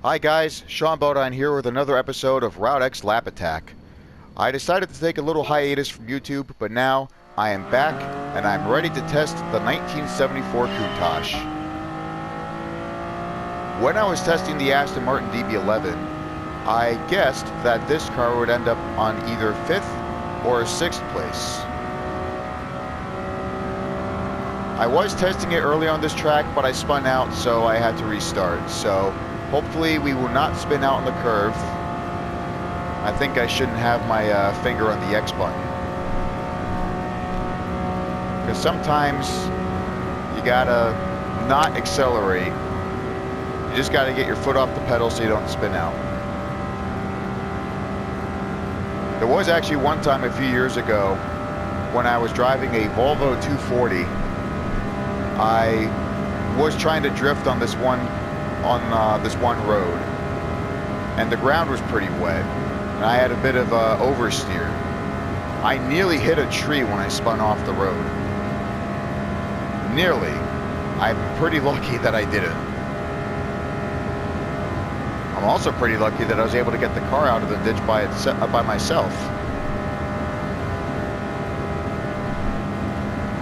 Hi guys, Sean Bodine here with another episode of Route X Lap Attack. I decided to take a little hiatus from YouTube, but now I am back and I'm ready to test the 1974 Countach. When I was testing the Aston Martin DB11, I guessed that this car would end up on either 5th or 6th place. I was testing it early on this track, but I spun out, so I had to restart. So hopefully we will not spin out on the curve. I think I shouldn't have my finger on the X button. Because sometimes you gotta not accelerate. You just gotta get your foot off the pedal so you don't spin out. There was actually one time a few years ago when I was driving a Volvo 240. I was trying to drift on this one road, and the ground was pretty wet, and I had a bit of oversteer. I nearly hit a tree when I spun off the road. Nearly. I'm pretty lucky that I didn't. I'm also pretty lucky that I was able to get the car out of the ditch by myself.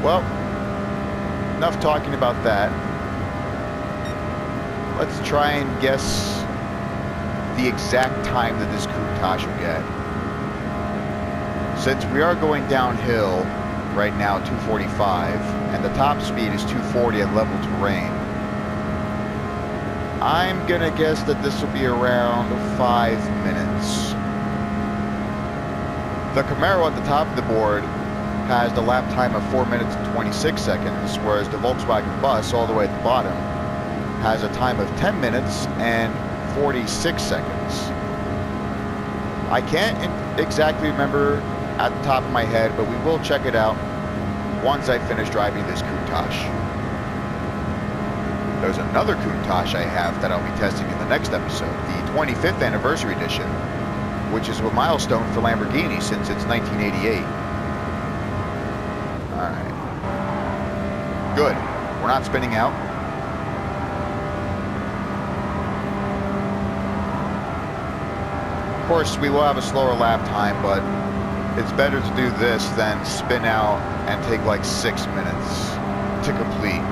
Well, enough talking about that. Let's try and guess the exact time that this Countach will get. Since we are going downhill right now, 245, and the top speed is 240 on level terrain, I'm gonna guess that this will be around 5 minutes. The Camaro at the top of the board has the lap time of 4 minutes and 26 seconds, whereas the Volkswagen Bus, all the way at the bottom, has a time of 10 minutes and 46 seconds. I can't exactly remember at the top of my head, but we will check it out once I finish driving this Countach. There's another Countach I have that I'll be testing in the next episode, the 25th anniversary edition, which is a milestone for Lamborghini since it's 1988. Alright. Good. We're not spinning out. Of course, we will have a slower lap time, but it's better to do this than spin out and take like 6 minutes to complete.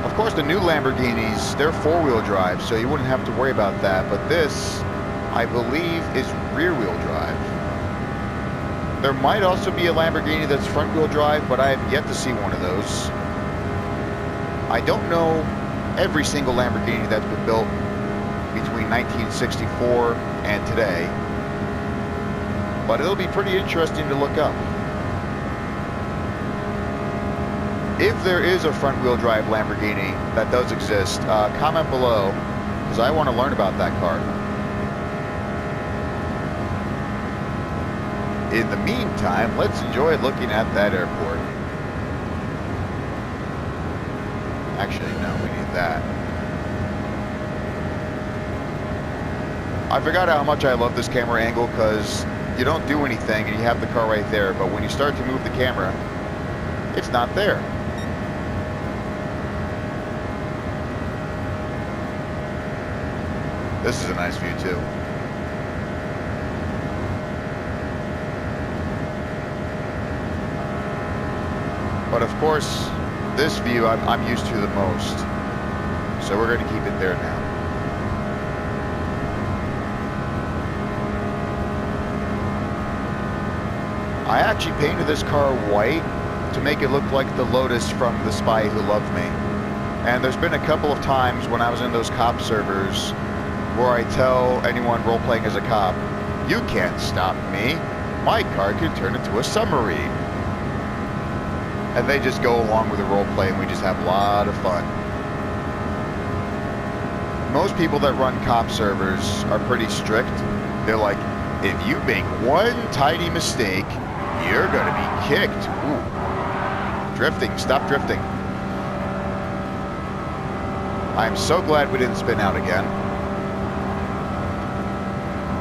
Of course, the new Lamborghinis, they're four-wheel drive, so you wouldn't have to worry about that, but this, I believe, is rear-wheel drive. There might also be a Lamborghini that's front-wheel drive, but I have yet to see one of those. I don't know every single Lamborghini that's been built between 1964 and today, but it'll be pretty interesting to look up. If there is a front-wheel drive Lamborghini that does exist, comment below, because I want to learn about that car. In the meantime, let's enjoy looking at that airport. Actually, no, we need that. I forgot how much I love this camera angle because you don't do anything and you have the car right there, but when you start to move the camera, it's not there. This is a nice view too. But of course, this view I'm used to the most, so we're going to keep it there now. I actually painted this car white to make it look like the Lotus from The Spy Who Loved Me. And there's been a couple of times when I was in those cop servers where I tell anyone role-playing as a cop, "You can't stop me. My car can turn into a submarine." And they just go along with the role play and we just have a lot of fun. Most people that run cop servers are pretty strict. They're like, if you make one tiny mistake, you're gonna be kicked. Ooh. Drifting, stop drifting. I'm so glad we didn't spin out again.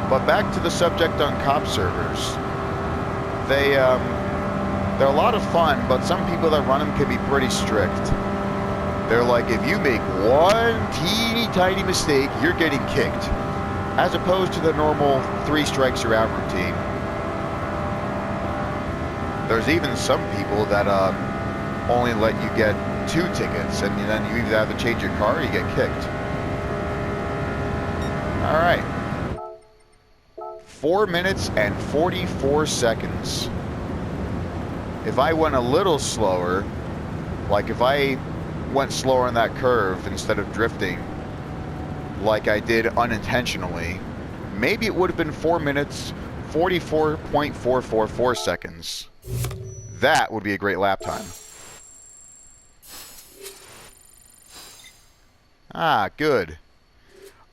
But back to the subject on cop servers. they're a lot of fun, but some people that run them can be pretty strict. They're like, if you make one teeny tiny mistake, you're getting kicked, as opposed to the normal 3 strikes you're out routine. There's even some people that only let you get 2 tickets, and then you either have to change your car or you get kicked. All right. 4 minutes and 44 seconds. If I went a little slower, like if I went slower on that curve instead of drifting like I did unintentionally, maybe it would have been 4 minutes, 44.444 seconds. That would be a great lap time. Ah, good.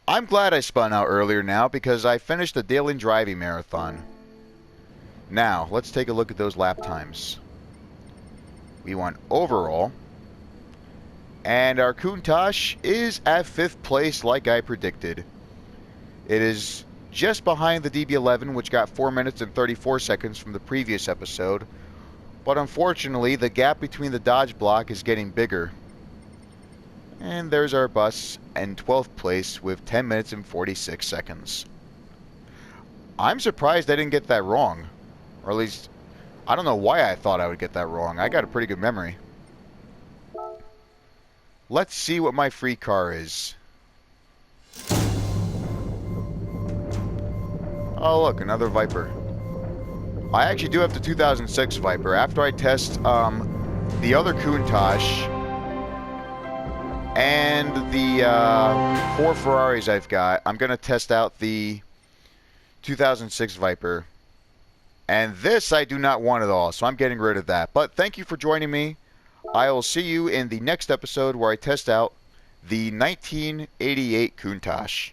I'm glad I spun out earlier now because I finished the daily driving marathon. Now, let's take a look at those lap times. We went overall, and our Countach is at 5th place like I predicted. It is just behind the DB11, which got 4 minutes and 34 seconds from the previous episode, but unfortunately the gap between the Dodge block is getting bigger. And there's our bus in 12th place with 10 minutes and 46 seconds. I'm surprised I didn't get that wrong. Or at least, I don't know why I thought I would get that wrong. I got a pretty good memory. Let's see what my free car is. Oh look, another Viper. I actually do have the 2006 Viper. After I test the other Countach and the 4 Ferraris I've got, I'm going to test out the 2006 Viper. And this I do not want at all, so I'm getting rid of that. But thank you for joining me. I will see you in the next episode where I test out the 1988 Countach.